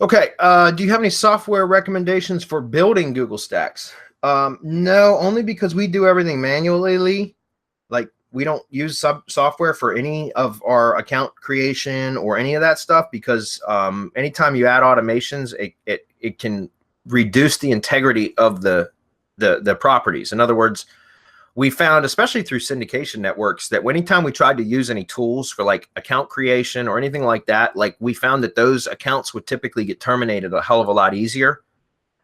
Okay. Do you have any software recommendations for building Google Stacks? No, only because we do everything manually. Like we don't use software for any of our account creation or any of that stuff because anytime you add automations, it can reduce the integrity of the properties. In other words, we found, especially through syndication networks, that anytime we tried to use any tools for like account creation or anything like that, like we found that those accounts would typically get terminated a hell of a lot easier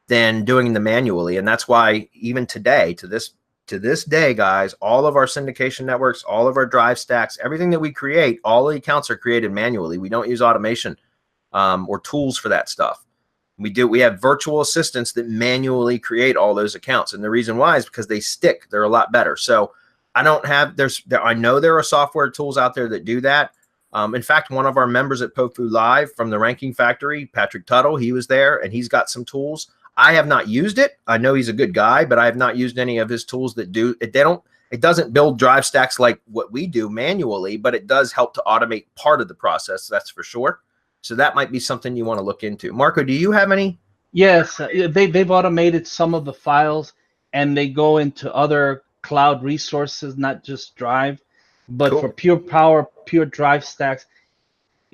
than doing them manually. And that's why even today, to this day, guys, all of our syndication networks, all of our drive stacks, everything that we create, all the accounts are created manually. We don't use automation or tools for that stuff. We have virtual assistants that manually create all those accounts. And the reason why is because they stick. They're a lot better. So I don't have, I know there are software tools out there that do that. In fact, one of our members at PokeFood Live from the Ranking Factory, Patrick Tuttle, he was there and he's got some tools. I have not used it. I know he's a good guy, but I have not used any of his tools that do it. It doesn't build drive stacks like what we do manually, but it does help to automate part of the process. That's for sure. So that might be something you want to look into. Marco, do you have any? Yes, they've automated some of the files, and they go into other cloud resources, not just Drive. But Cool. for pure power, pure Drive stacks,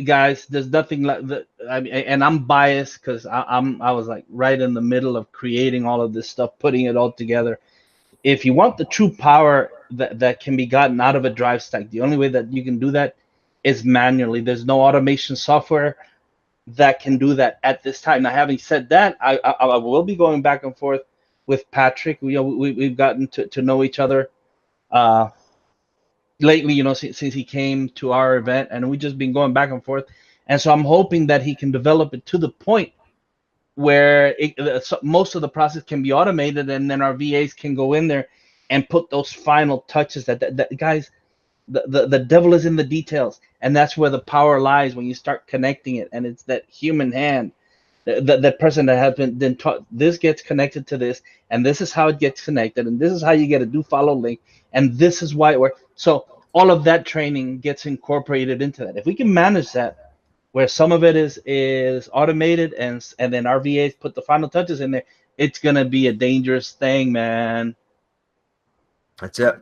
guys, there's nothing like that. I mean, and I'm biased because I was like right in the middle of creating all of this stuff, putting it all together. If you want the true power that can be gotten out of a Drive stack, the only way that you can do that is manually. There's no automation software that can do that at this time. Now, having said that, I will be going back and forth with Patrick. We've gotten to know each other lately, since he came to our event, and we've just been going back and forth. And so I'm hoping that he can develop it to the point where most of the process can be automated, and then our VAs can go in there and put those final touches that guys, the devil is in the details, and that's where the power lies when you start connecting it. And it's that human hand, that person that has been taught, this gets connected to this, and this is how it gets connected, and this is how you get a do follow link, and this is why it works. So all of that training gets incorporated into that. If we can manage that, where some of it is automated, and then our VAs put the final touches in there, it's gonna be a dangerous thing, man. That's it.